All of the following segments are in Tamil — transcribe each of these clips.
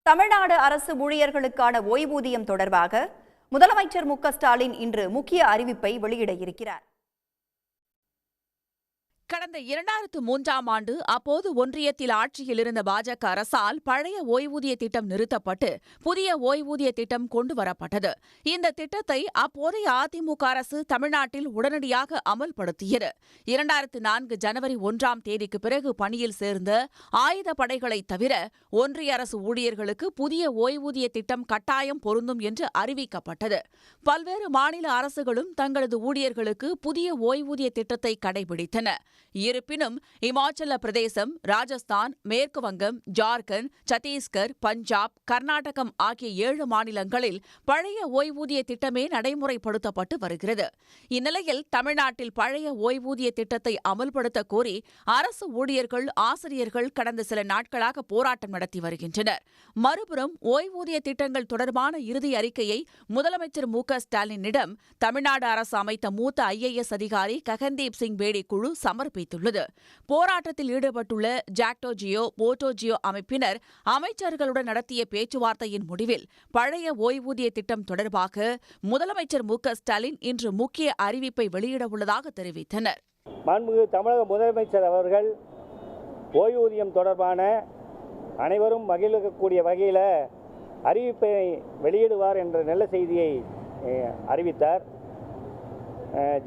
தமிழ்நாடு அரசு ஊழியர்களுக்கான ஓய்வூதியம் தொடர்பாக முதலமைச்சர் மு.க.ஸ்டாலின் இன்று முக்கிய அறிவிப்பை வெளியிட இருக்கிறார். கடந்த 2003ஆம் ஆண்டு அப்போது ஒன்றியத்தில் ஆட்சியில் இருந்த பாஜக அரசால் பழைய ஓய்வூதிய திட்டம் நிறுத்தப்பட்டு புதிய ஓய்வூதிய திட்டம் கொண்டுவரப்பட்டது. இந்த திட்டத்தை அப்போதைய அதிமுக அரசு தமிழ்நாட்டில் உடனடியாக அமல்படுத்தியது. 2004 ஜனவரி 1ஆம் தேதிக்கு பிறகு பணியில் சேர்ந்த ஆயுத படைகளை தவிர ஒன்றிய அரசு ஊழியர்களுக்கு புதிய ஓய்வூதிய திட்டம் கட்டாயம் பொருந்தும் என்று அறிவிக்கப்பட்டது. பல்வேறு மாநில அரசுகளும் தங்களது ஊழியர்களுக்கு புதிய ஓய்வூதிய திட்டத்தை கடைபிடித்தன. இருப்பினும் இமாச்சல பிரதேசம், ராஜஸ்தான், மேற்கு வங்கம், ஜார்க்கண்ட், சத்தீஸ்கர், பஞ்சாப், கர்நாடகம் ஆகிய 7 மாநிலங்களில் பழைய ஓய்வூதிய திட்டமே நடைமுறைப்படுத்தப்பட்டு வருகிறது. இந்நிலையில் தமிழ்நாட்டில் பழைய ஓய்வூதிய திட்டத்தை அமல்படுத்த கோரி அரசு ஊழியர்கள், ஆசிரியர்கள் கடந்த சில நாட்களாக போராட்டம் நடத்தி வருகின்றனர். மறுபுறம் ஓய்வூதிய திட்டங்கள் தொடர்பான இறுதி அறிக்கையை முதலமைச்சர் மு.க.ஸ்டாலினிடம் தமிழ்நாடு அரசு அமைத்த மூத்த IAS அதிகாரி ககன்தீப் சிங் பேடி குழு சமர்ப்பித்துள்ளது. போராட்டத்தில் ஈடுபட்டுள்ள ஜாக்டோ ஜியோ, போட்டோ ஜியோ அமைப்பினர் அமைச்சர்களுடன் நடத்திய பேச்சுவார்த்தையின் முடிவில் பழைய ஓய்வூதிய திட்டம் தொடர்பாக முதலமைச்சர் மு.க.ஸ்டாலின் இன்று முக்கிய அறிவிப்பை வெளியிடவுள்ளதாக தெரிவித்தனர். மாண்புமிகு தமிழக முதலமைச்சர் அவர்கள் ஓய்வூதியம் தொடர்பான அனைவரும் மகிழக்கூடிய வகையில் அறிவிப்பை வெளியிடுவார் என்ற நல்ல செய்தியை அறிவித்தார்.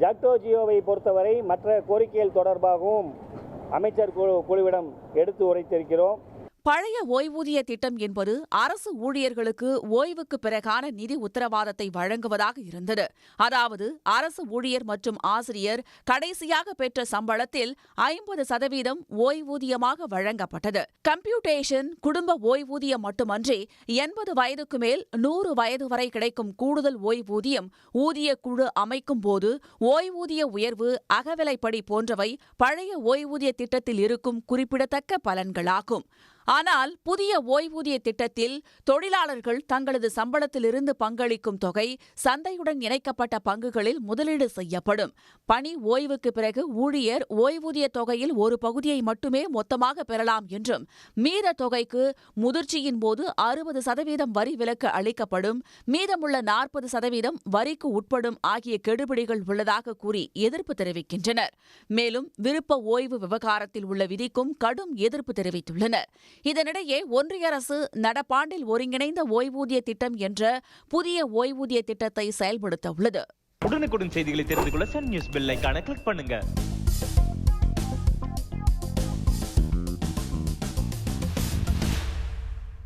ஜாக்டோ ஜியோவை பொறுத்தவரை மற்ற கோரிக்கைகள் தொடர்பாகவும் அமைச்சர் குழுவிடம் எடுத்து உரைத்திருக்கிறோம். பழைய ஓய்வூதிய திட்டம் என்பது அரசு ஊழியர்களுக்கு ஓய்வுக்கு பிறகான நிதி உத்தரவாதத்தை வழங்குவதாக இருந்தது. அதாவது அரசு ஊழியர் மற்றும் ஆசிரியர் கடைசியாக பெற்ற சம்பளத்தில் 50% ஓய்வூதியமாக வழங்கப்பட்டது. கம்ப்யூட்டேஷன், குடும்ப ஓய்வூதியம் மட்டுமன்றி 80 வயதுக்கு மேல் 100 வயது வரை கிடைக்கும் கூடுதல் ஓய்வூதியம், ஊதிய குழு அமைக்கும் போது ஓய்வூதிய உயர்வு, அகவிலைப்படி போன்றவை பழைய ஓய்வூதிய திட்டத்தில் இருக்கும் குறிப்பிடத்தக்க பலன்களாகும். ஆனால் புதிய ஓய்வூதிய திட்டத்தில் தொழிலாளர்கள் தங்களது சம்பளத்திலிருந்து பங்களிக்கும் தொகை சந்தையுடன் இணைக்கப்பட்ட பங்குகளில் முதலீடு செய்யப்படும். பணி ஓய்வுக்கு பிறகு ஊழியர் ஓய்வூதிய தொகையில் ஒரு பகுதியை மட்டுமே மொத்தமாக பெறலாம் என்றும், மீத தொகைக்கு முதிர்ச்சியின் போது 60% வரி விலக்கு அளிக்கப்படும், மீதமுள்ள 40% வரிக்கு உட்படும் ஆகிய கெடுபிடிகள் உள்ளதாக கூறி எதிர்ப்பு தெரிவிக்கின்றனர். மேலும் விருப்ப ஓய்வு விவகாரத்தில் உள்ள விதிக்கும் கடும் எதிர்ப்பு தெரிவித்துள்ளனர். இதனிடையே ஒன்றிய அரசு நடப்பாண்டில் ஒருங்கிணைந்த ஓய்வூதிய திட்டம் என்ற புதிய ஓய்வூதிய திட்டத்தை செயல்படுத்த உள்ளது. உடனுக்குடன் செய்திகளை தெரிந்து கொள்ள சன் நியூஸ் பெல் ஐகானை கிளிக் பண்ணுங்க.